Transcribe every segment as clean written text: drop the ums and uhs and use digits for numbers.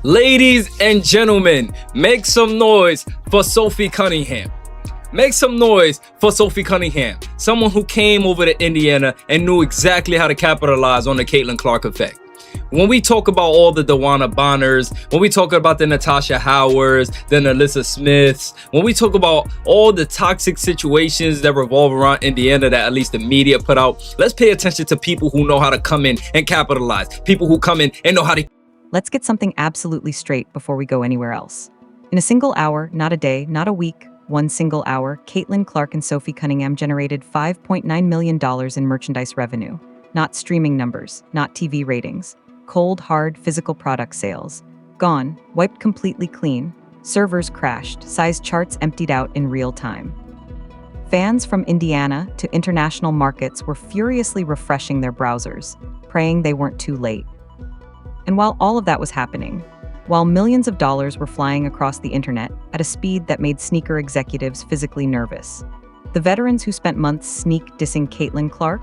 Ladies and gentlemen, make some noise for Sophie Cunningham. Make some noise for Sophie Cunningham, someone who came over to Indiana and knew exactly how to capitalize on the Caitlin Clark effect. When we talk about all the Dewana Bonners, when we talk about the Natasha Howards, the Alyssa Smiths, when we talk about all the toxic situations that revolve around Indiana that at least the media put out, let's pay attention to people who know how to come in and capitalize, people who come in and know how to... Let's get something absolutely straight before we go anywhere else. In a single hour, not a day, not a week, one single hour, Caitlin Clark and Sophie Cunningham generated $5.9 million in merchandise revenue. Not streaming numbers, not TV ratings. Cold, hard, physical product sales. Gone, wiped completely clean. Servers crashed, size charts emptied out in real time. Fans from Indiana to international markets were furiously refreshing their browsers, praying they weren't too late. And while all of that was happening, while millions of dollars were flying across the internet at a speed that made sneaker executives physically nervous, the veterans who spent months sneak dissing Caitlin Clark,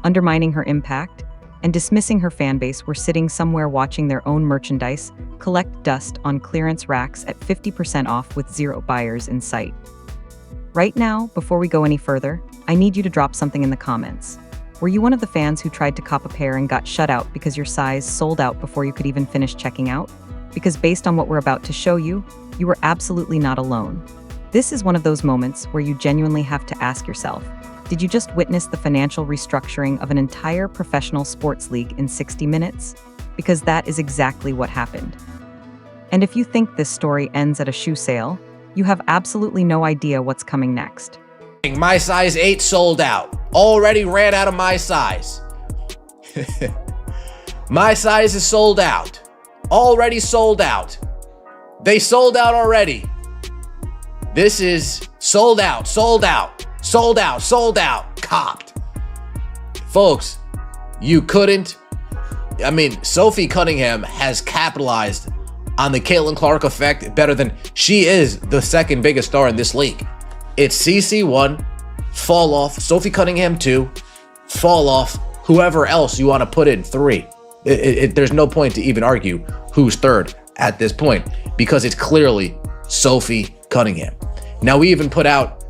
undermining her impact, and dismissing her fanbase were sitting somewhere watching their own merchandise collect dust on clearance racks at 50% off with zero buyers in sight. Right now, before we go any further, I need you to drop something in the comments. Were you one of the fans who tried to cop a pair and got shut out because your size sold out before you could even finish checking out? Because based on what we're about to show you, you were absolutely not alone. This is one of those moments where you genuinely have to ask yourself, did you just witness the financial restructuring of an entire professional sports league in 60 minutes? Because that is exactly what happened. And if you think this story ends at a shoe sale, you have absolutely no idea what's coming next. My size 8 sold out. Already ran out of my size. My size is sold out. Already sold out. They sold out already. This is sold out, sold out, sold out, sold out, copped. Folks, you couldn't. I mean, Sophie Cunningham has capitalized on the Caitlin Clark effect better than she is the second biggest star in this league. It's CC 1, fall off, Sophie Cunningham 2, fall off, whoever else you want to put in 3. There's no point to even argue who's third at this point because it's clearly Sophie Cunningham. Now we even put out,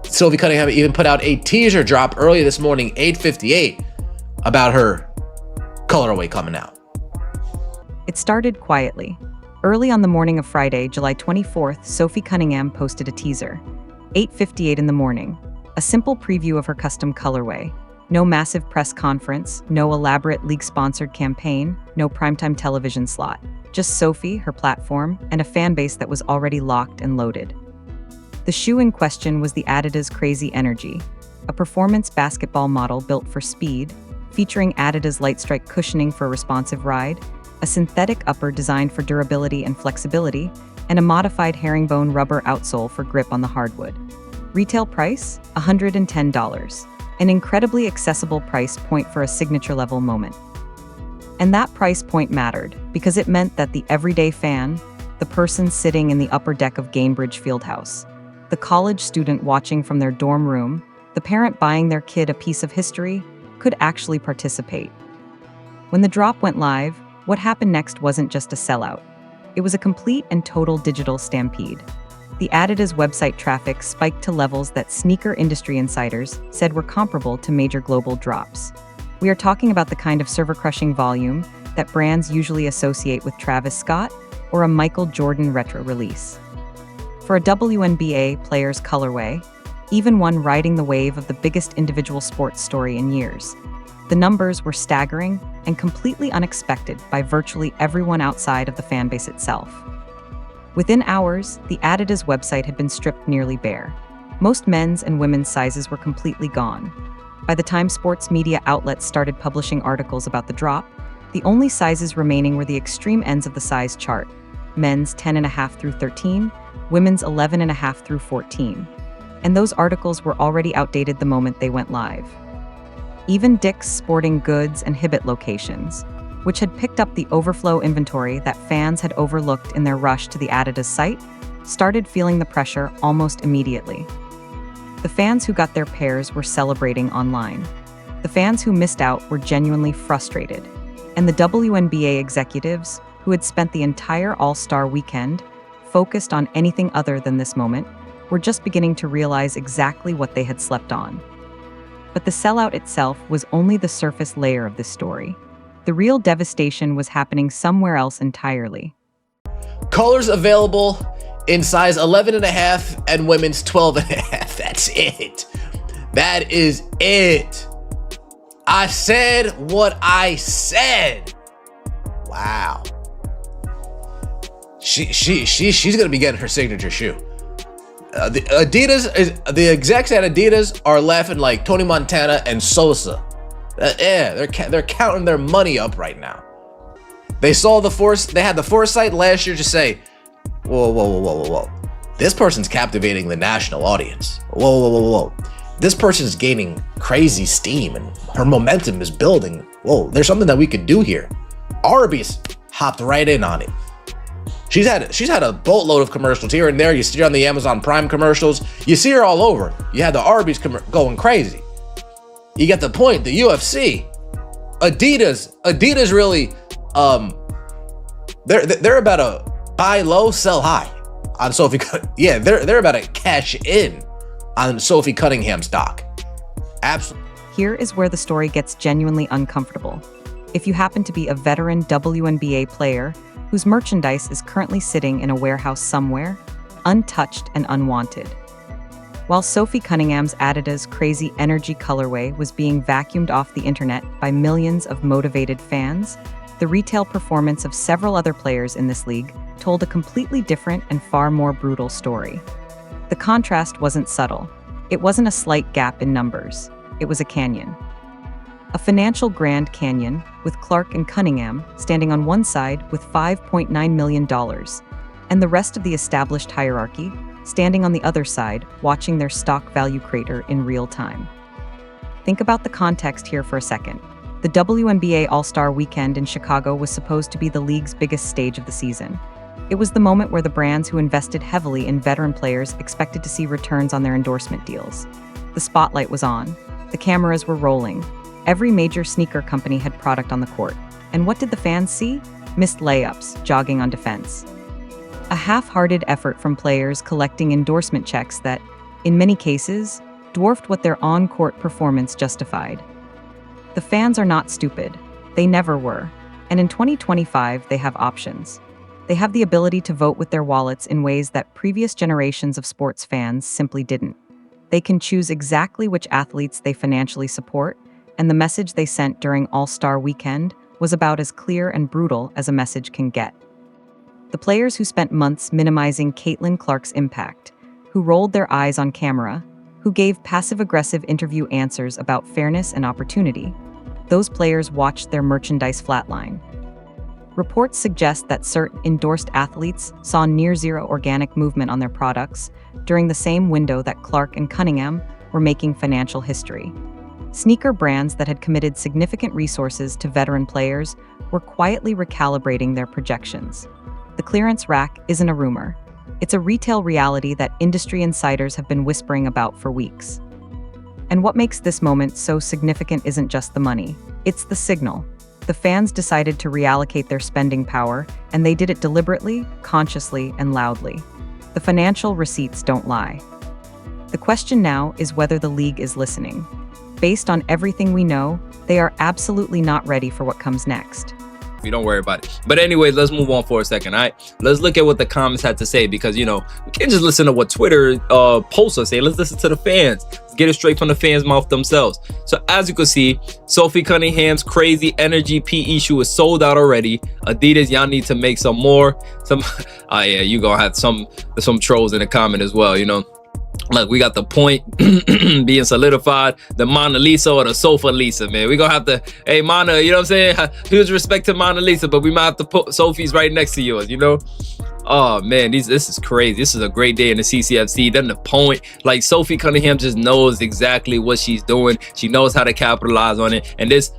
Sophie Cunningham even put out a teaser drop earlier this morning, 8:58, about her colorway coming out. It started quietly. Early on the morning of Friday, July 24th, Sophie Cunningham posted a teaser. 8:58 in the morning, a simple preview of her custom colorway. No massive press conference, no elaborate league-sponsored campaign, no primetime television slot. Just Sophie, her platform, and a fan base that was already locked and loaded. The shoe in question was the Adidas Crazy Energy, a performance basketball model built for speed, featuring Adidas Lightstrike cushioning for a responsive ride, a synthetic upper designed for durability and flexibility, and a modified herringbone rubber outsole for grip on the hardwood. Retail price? $110. An incredibly accessible price point for a signature-level moment. And that price point mattered because it meant that the everyday fan, the person sitting in the upper deck of Gainbridge Fieldhouse, the college student watching from their dorm room, the parent buying their kid a piece of history, could actually participate. When the drop went live, what happened next wasn't just a sellout. It was a complete and total digital stampede. The Adidas website traffic spiked to levels that sneaker industry insiders said were comparable to major global drops. We are talking about the kind of server-crushing volume that brands usually associate with Travis Scott or a Michael Jordan retro release. For a WNBA player's colorway, even one riding the wave of the biggest individual sports story in years, the numbers were staggering and completely unexpected by virtually everyone outside of the fanbase itself. Within hours, the Adidas website had been stripped nearly bare. Most men's and women's sizes were completely gone. By the time sports media outlets started publishing articles about the drop, the only sizes remaining were the extreme ends of the size chart, men's 10.5 through 13, women's 11.5 through 14. And those articles were already outdated the moment they went live. Even Dick's Sporting Goods and Hibbett locations, which had picked up the overflow inventory that fans had overlooked in their rush to the Adidas site, started feeling the pressure almost immediately. The fans who got their pairs were celebrating online. The fans who missed out were genuinely frustrated. And the WNBA executives, who who had spent the entire All-Star weekend focused on anything other than this moment, were just beginning to realize exactly what they had slept on. But the sellout itself was only the surface layer of this story. The real devastation was happening somewhere else entirely. Colors available in size 11.5 and women's 12.5. That's it. That is it. I said what I said. Wow. She's gonna be getting her signature shoe. The execs at Adidas are laughing like Tony Montana and Sosa. Yeah, they're counting their money up right now. They had the foresight last year to say, whoa. This person's captivating the national audience. Whoa. This person's gaining crazy steam and her momentum is building. Whoa, there's something that we could do here. Arby's hopped right in on it. She's had a boatload of commercials here and there. You see her on the Amazon Prime commercials. You see her all over. You had the Arby's going crazy. You get the point. The UFC, Adidas really, they're about to buy low, sell high on Sophie. Yeah, they're about to cash in on Sophie Cunningham stock. Absolutely. Here is where the story gets genuinely uncomfortable. If you happen to be a veteran WNBA player whose merchandise is currently sitting in a warehouse somewhere, untouched and unwanted. While Sophie Cunningham's Adidas Crazy Energy colorway was being vacuumed off the internet by millions of motivated fans, the retail performance of several other players in this league told a completely different and far more brutal story. The contrast wasn't subtle. It wasn't a slight gap in numbers. It was a canyon. A financial Grand Canyon with Clark and Cunningham standing on one side with $5.9 million, and the rest of the established hierarchy standing on the other side, watching their stock value crater in real time. Think about the context here for a second. The WNBA All-Star Weekend in Chicago was supposed to be the league's biggest stage of the season. It was the moment where the brands who invested heavily in veteran players expected to see returns on their endorsement deals. The spotlight was on. The cameras were rolling. Every major sneaker company had product on the court. And what did the fans see? Missed layups, jogging on defense. A half-hearted effort from players collecting endorsement checks that, in many cases, dwarfed what their on-court performance justified. The fans are not stupid. They never were. And in 2025, they have options. They have the ability to vote with their wallets in ways that previous generations of sports fans simply didn't. They can choose exactly which athletes they financially support, and the message they sent during All-Star Weekend was about as clear and brutal as a message can get. The players who spent months minimizing Caitlin Clark's impact, who rolled their eyes on camera, who gave passive-aggressive interview answers about fairness and opportunity, those players watched their merchandise flatline. Reports suggest that certain endorsed athletes saw near-zero organic movement on their products during the same window that Clark and Cunningham were making financial history. Sneaker brands that had committed significant resources to veteran players were quietly recalibrating their projections. The clearance rack isn't a rumor. It's a retail reality that industry insiders have been whispering about for weeks. And what makes this moment so significant isn't just the money. It's the signal. The fans decided to reallocate their spending power, and they did it deliberately, consciously, and loudly. The financial receipts don't lie. The question now is whether the league is listening. Based on everything we know, they are absolutely not ready for what comes next. Don't worry about it. But anyway, let's move on for a second, all right? Let's look at what the comments had to say, because, we can't just listen to what Twitter posts us say. Let's listen to the fans. Let's get it straight from the fans' mouth themselves. So as you can see, Sophie Cunningham's Crazy Energy PE shoe is sold out already. Adidas, y'all need to make some more. You gonna have some trolls in the comment as well, Look, we got the point being solidified. The Mona Lisa or the Sofa Lisa, man. We gonna have to, hey, Mona, you know what I'm saying? Huge respect to Mona Lisa, but we might have to put Sophie's right next to yours, Oh, man, this is crazy. This is a great day in the CCFC. Then the point, like, Sophie Cunningham just knows exactly what she's doing. She knows how to capitalize on it. And this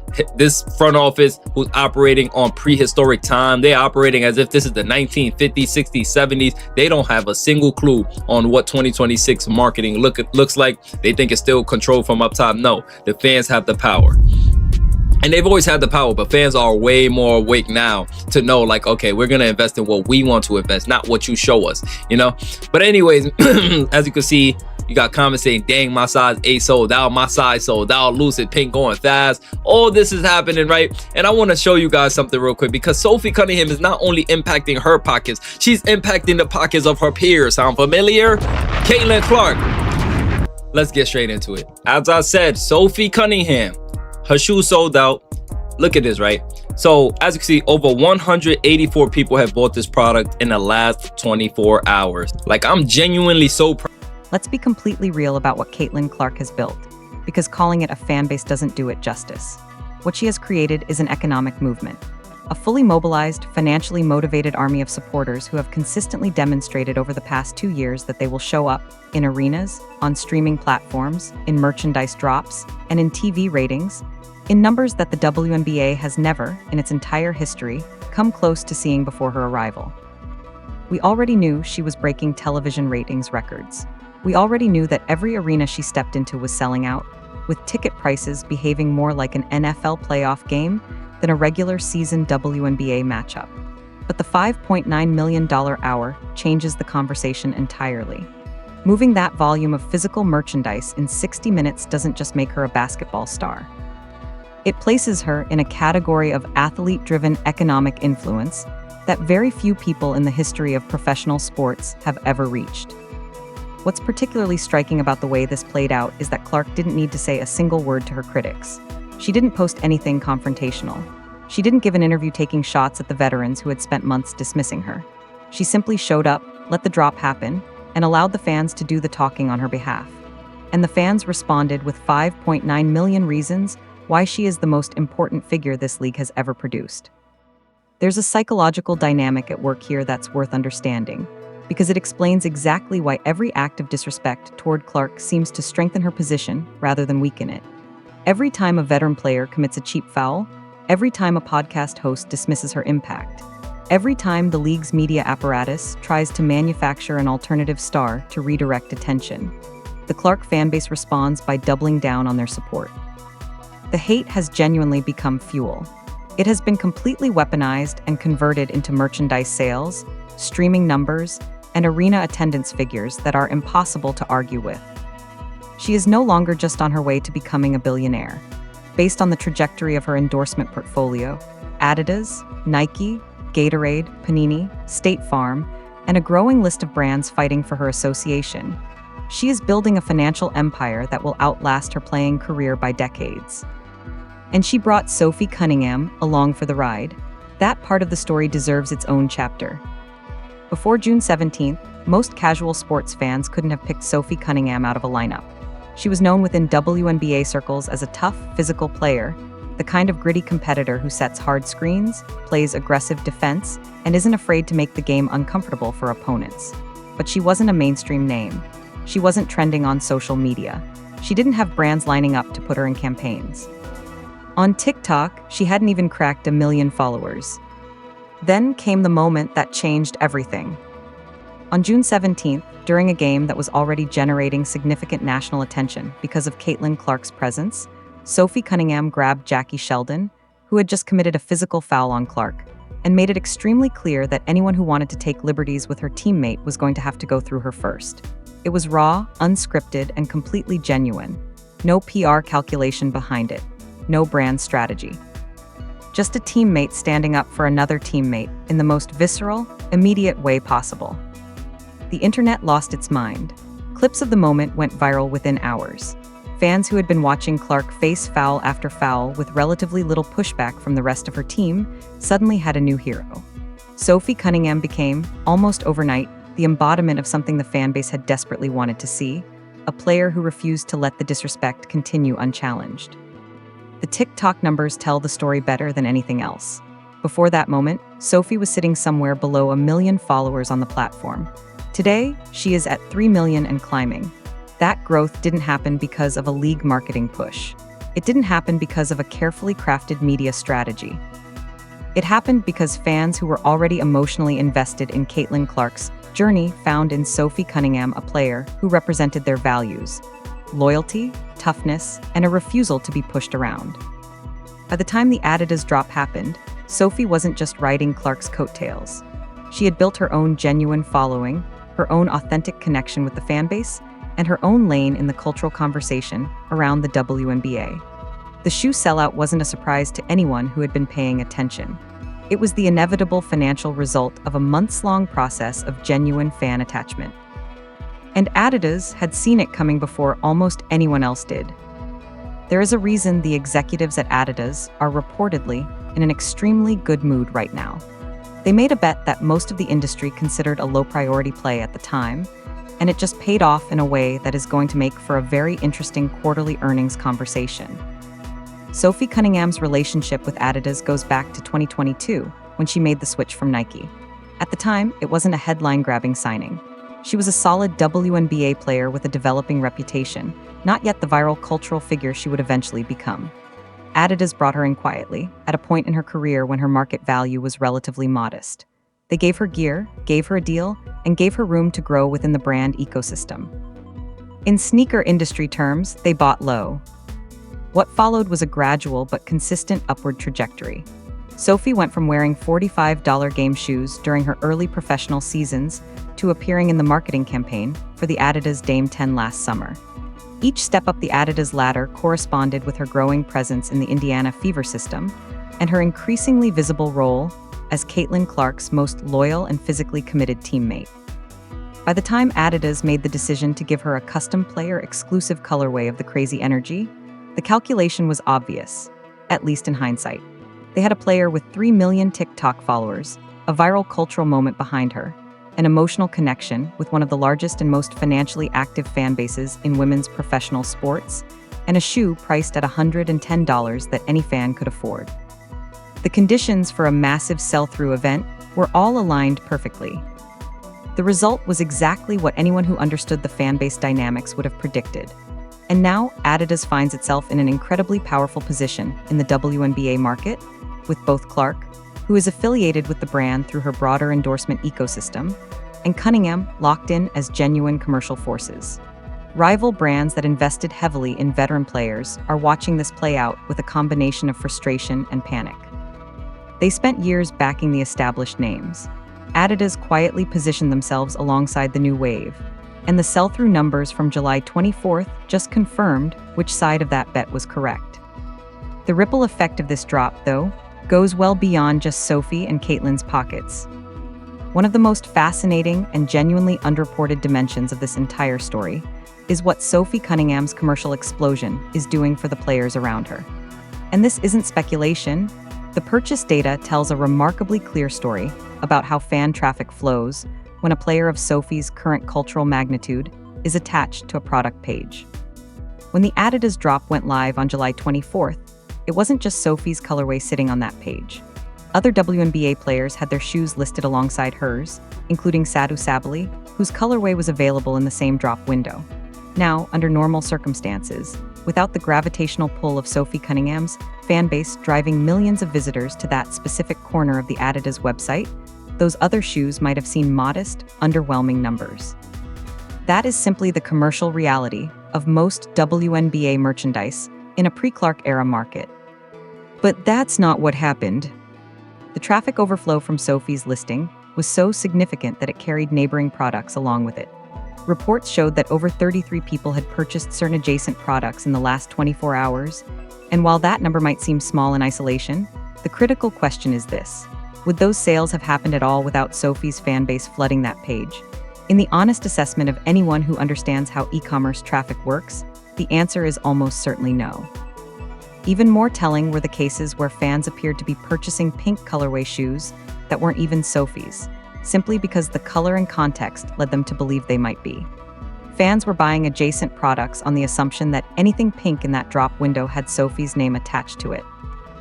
front office, who's operating on prehistoric time, they're operating as if this is the 1950s, 60s, 70s. They don't have a single clue on what 2026 marketing looks like. They think it's still controlled from up top. No, the fans have the power. And they've always had the power, but fans are way more awake now to know, like, okay, we're going to invest in what we want to invest, not what you show us, you know? But anyways, as you can see, you got comments saying, dang, my size 8 sold out, my size sold out, Lucid Pink going fast. All this is happening, right? And I want to show you guys something real quick, because Sophie Cunningham is not only impacting her pockets, she's impacting the pockets of her peers. Sound familiar? Caitlin Clark. Let's get straight into it. As I said, Sophie Cunningham, her shoes sold out. Look at this, right? So as you can see, over 184 people have bought this product in the last 24 hours. Like, I'm genuinely so proud. Let's be completely real about what Caitlin Clark has built, because calling it a fan base doesn't do it justice. What she has created is an economic movement, a fully mobilized, financially motivated army of supporters who have consistently demonstrated over the past 2 years that they will show up in arenas, on streaming platforms, in merchandise drops, and in TV ratings, in numbers that the WNBA has never, in its entire history, come close to seeing before her arrival. We already knew she was breaking television ratings records. We already knew that every arena she stepped into was selling out, with ticket prices behaving more like an NFL playoff game than a regular season WNBA matchup. But the $5.9 million hour changes the conversation entirely. Moving that volume of physical merchandise in 60 minutes doesn't just make her a basketball star. It places her in a category of athlete-driven economic influence that very few people in the history of professional sports have ever reached. What's particularly striking about the way this played out is that Clark didn't need to say a single word to her critics. She didn't post anything confrontational. She didn't give an interview taking shots at the veterans who had spent months dismissing her. She simply showed up, let the drop happen, and allowed the fans to do the talking on her behalf. And the fans responded with 5.9 million reasons why she is the most important figure this league has ever produced. There's a psychological dynamic at work here that's worth understanding, because it explains exactly why every act of disrespect toward Clark seems to strengthen her position rather than weaken it. Every time a veteran player commits a cheap foul, every time a podcast host dismisses her impact, every time the league's media apparatus tries to manufacture an alternative star to redirect attention, the Clark fanbase responds by doubling down on their support. The hate has genuinely become fuel. It has been completely weaponized and converted into merchandise sales, streaming numbers, and arena attendance figures that are impossible to argue with. She is no longer just on her way to becoming a billionaire. Based on the trajectory of her endorsement portfolio, Adidas, Nike, Gatorade, Panini, State Farm, and a growing list of brands fighting for her association, she is building a financial empire that will outlast her playing career by decades. And she brought Sophie Cunningham along for the ride. That part of the story deserves its own chapter. Before June 17th, most casual sports fans couldn't have picked Sophie Cunningham out of a lineup. She was known within WNBA circles as a tough, physical player, the kind of gritty competitor who sets hard screens, plays aggressive defense, and isn't afraid to make the game uncomfortable for opponents. But she wasn't a mainstream name. She wasn't trending on social media. She didn't have brands lining up to put her in campaigns. On TikTok, she hadn't even cracked 1 million followers. Then came the moment that changed everything. On June 17th, during a game that was already generating significant national attention because of Caitlin Clark's presence, Sophie Cunningham grabbed Jackie Sheldon, who had just committed a physical foul on Clark, and made it extremely clear that anyone who wanted to take liberties with her teammate was going to have to go through her first. It was raw, unscripted, and completely genuine. No PR calculation behind it. No brand strategy. Just a teammate standing up for another teammate in the most visceral, immediate way possible. The internet lost its mind. Clips of the moment went viral within hours. Fans who had been watching Clark face foul after foul with relatively little pushback from the rest of her team suddenly had a new hero. Sophie Cunningham became, almost overnight, the embodiment of something the fanbase had desperately wanted to see, a player who refused to let the disrespect continue unchallenged. The TikTok numbers tell the story better than anything else. Before that moment, Sophie was sitting somewhere below 1 million followers on the platform. Today, she is at 3 million and climbing. That growth didn't happen because of a league marketing push. It didn't happen because of a carefully crafted media strategy. It happened because fans who were already emotionally invested in Caitlin Clark's journey found in Sophie Cunningham a player who represented their values: loyalty, toughness, and a refusal to be pushed around. By the time the Adidas drop happened, Sophie wasn't just riding Clark's coattails. She had built her own genuine following, her own authentic connection with the fan base, and her own lane in the cultural conversation around the WNBA. The shoe sellout wasn't a surprise to anyone who had been paying attention. It was the inevitable financial result of a months-long process of genuine fan attachment. And Adidas had seen it coming before almost anyone else did. There is a reason the executives at Adidas are reportedly in an extremely good mood right now. They made a bet that most of the industry considered a low-priority play at the time, and it just paid off in a way that is going to make for a very interesting quarterly earnings conversation. Sophie Cunningham's relationship with Adidas goes back to 2022, when she made the switch from Nike. At the time, it wasn't a headline-grabbing signing. She was a solid WNBA player with a developing reputation, not yet the viral cultural figure she would eventually become. Adidas brought her in quietly, at a point in her career when her market value was relatively modest. They gave her gear, gave her a deal, and gave her room to grow within the brand ecosystem. In sneaker industry terms, they bought low. What followed was a gradual but consistent upward trajectory. Sophie went from wearing $45 game shoes during her early professional seasons to appearing in the marketing campaign for the Adidas Dame 10 last summer. Each step up the Adidas ladder corresponded with her growing presence in the Indiana Fever system and her increasingly visible role as Caitlin Clark's most loyal and physically committed teammate. By the time Adidas made the decision to give her a custom player-exclusive colorway of the Crazy Energy, the calculation was obvious, at least in hindsight. They had a player with 3 million TikTok followers, a viral cultural moment behind her, an emotional connection with one of the largest and most financially active fan bases in women's professional sports, and a shoe priced at $110 that any fan could afford. The conditions for a massive sell-through event were all aligned perfectly. The result was exactly what anyone who understood the fan base dynamics would have predicted. And now, Adidas finds itself in an incredibly powerful position in the WNBA market, with both Clark, who is affiliated with the brand through her broader endorsement ecosystem, and Cunningham locked in as genuine commercial forces. Rival brands that invested heavily in veteran players are watching this play out with a combination of frustration and panic. They spent years backing the established names. Adidas quietly positioned themselves alongside the new wave, and the sell-through numbers from July 24th just confirmed which side of that bet was correct. The ripple effect of this drop, though, goes well beyond just Sophie and Caitlin's pockets. One of the most fascinating and genuinely underreported dimensions of this entire story is what Sophie Cunningham's commercial explosion is doing for the players around her. And this isn't speculation. The purchase data tells a remarkably clear story about how fan traffic flows when a player of Sophie's current cultural magnitude is attached to a product page. When the Adidas drop went live on July 24th, it wasn't just Sophie's colorway sitting on that page. Other WNBA players had their shoes listed alongside hers, including Sadu Sabali, whose colorway was available in the same drop window. Now, under normal circumstances, without the gravitational pull of Sophie Cunningham's fan base driving millions of visitors to that specific corner of the Adidas website, those other shoes might have seen modest, underwhelming numbers. That is simply the commercial reality of most WNBA merchandise in a pre-Clark era market. But that's not what happened. The traffic overflow from Sophie's listing was so significant that it carried neighboring products along with it. Reports showed that over 33 people had purchased certain adjacent products in the last 24 hours, and while that number might seem small in isolation, the critical question is this: would those sales have happened at all without Sophie's fan base flooding that page? In the honest assessment of anyone who understands how e-commerce traffic works, the answer is almost certainly no. Even more telling were the cases where fans appeared to be purchasing pink colorway shoes that weren't even Sophie's, simply because the color and context led them to believe they might be. Fans were buying adjacent products on the assumption that anything pink in that drop window had Sophie's name attached to it.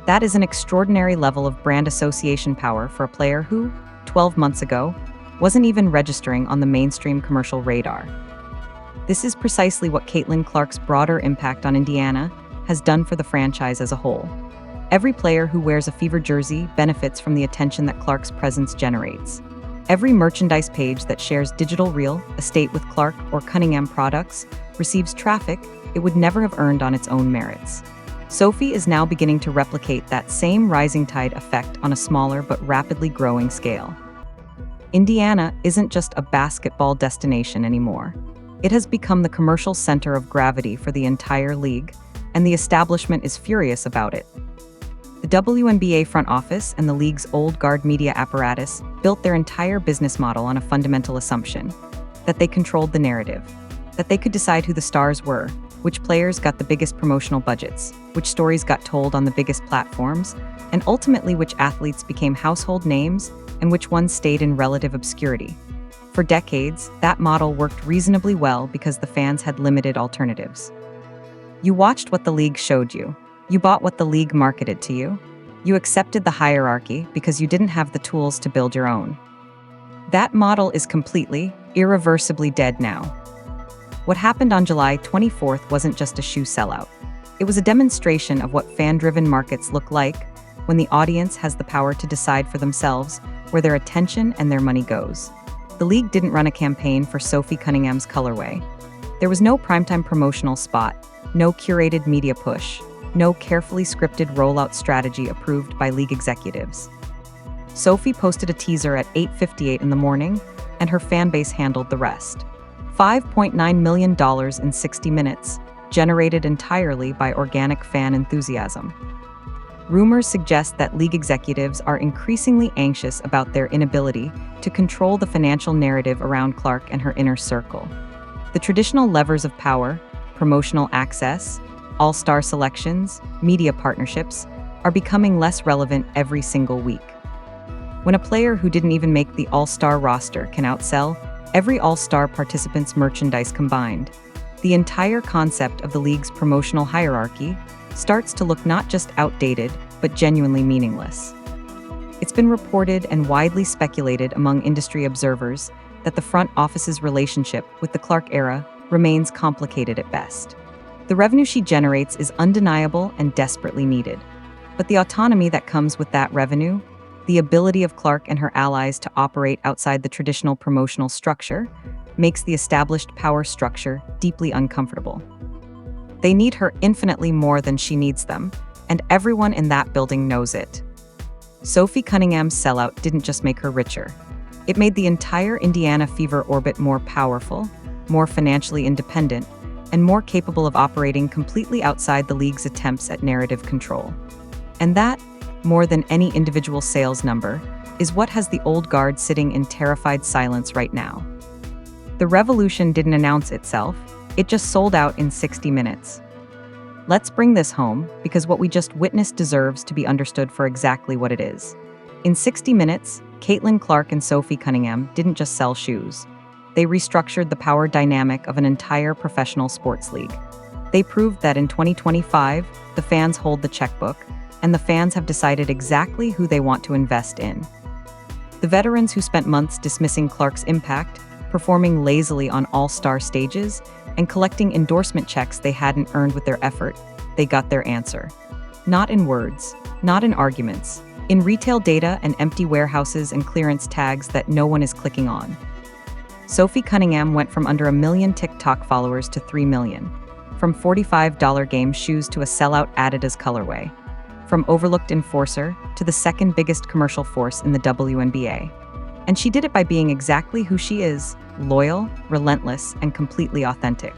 That is an extraordinary level of brand association power for a player who, 12 months ago, wasn't even registering on the mainstream commercial radar. This is precisely what Caitlin Clark's broader impact on Indiana has done for the franchise as a whole. Every player who wears a Fever jersey benefits from the attention that Clark's presence generates. Every merchandise page that shares digital real estate with Clark or Cunningham products receives traffic it would never have earned on its own merits. Sophie is now beginning to replicate that same rising tide effect on a smaller but rapidly growing scale. Indiana isn't just a basketball destination anymore. It has become the commercial center of gravity for the entire league, and the establishment is furious about it. The WNBA front office and the league's old guard media apparatus built their entire business model on a fundamental assumption: that they controlled the narrative, that they could decide who the stars were, which players got the biggest promotional budgets, which stories got told on the biggest platforms, and ultimately which athletes became household names and which ones stayed in relative obscurity. For decades, that model worked reasonably well because the fans had limited alternatives. You watched what the league showed you. You bought what the league marketed to you. You accepted the hierarchy because you didn't have the tools to build your own. That model is completely, irreversibly dead now. What happened on July 24th wasn't just a shoe sellout. It was a demonstration of what fan-driven markets look like when the audience has the power to decide for themselves where their attention and their money goes. The league didn't run a campaign for Sophie Cunningham's colorway. There was no primetime promotional spot, no curated media push, no carefully scripted rollout strategy approved by league executives. Sophie posted a teaser at 8:58 in the morning, and her fanbase handled the rest. $5.9 million in 60 minutes, generated entirely by organic fan enthusiasm. Rumors suggest that league executives are increasingly anxious about their inability to control the financial narrative around Clark and her inner circle. The traditional levers of power, promotional access, all-star selections, media partnerships, are becoming less relevant every single week. When a player who didn't even make the all-star roster can outsell every all-star participant's merchandise combined, the entire concept of the league's promotional hierarchy starts to look not just outdated, but genuinely meaningless. It's been reported and widely speculated among industry observers that the front office's relationship with the Clark era remains complicated at best. The revenue she generates is undeniable and desperately needed, but the autonomy that comes with that revenue, the ability of Clark and her allies to operate outside the traditional promotional structure, makes the established power structure deeply uncomfortable. They need her infinitely more than she needs them, and everyone in that building knows it. Sophie Cunningham's sellout didn't just make her richer. It made the entire Indiana Fever orbit more powerful, more financially independent, and more capable of operating completely outside the league's attempts at narrative control. And that, more than any individual sales number, is what has the old guard sitting in terrified silence right now. The revolution didn't announce itself, it just sold out in 60 minutes. Let's bring this home, because what we just witnessed deserves to be understood for exactly what it is. In 60 minutes, Clark and Sophie Cunningham didn't just sell shoes. They restructured the power dynamic of an entire professional sports league. They proved that in 2025, the fans hold the checkbook, and the fans have decided exactly who they want to invest in. The veterans who spent months dismissing Clark's impact, performing lazily on all-star stages, and collecting endorsement checks they hadn't earned with their effort, they got their answer. Not in words, not in arguments, in retail data and empty warehouses and clearance tags that no one is clicking on. Sophie Cunningham went from under 1 million TikTok followers to 3 million, from $45 game shoes to a sellout Adidas colorway, from overlooked enforcer to the second biggest commercial force in the WNBA. And she did it by being exactly who she is: loyal, relentless, and completely authentic.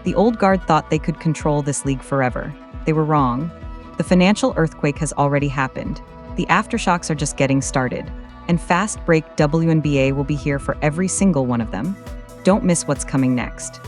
The old guard thought they could control this league forever. They were wrong. The financial earthquake has already happened. The aftershocks are just getting started. And fast break WNBA will be here for every single one of them. Don't miss what's coming next.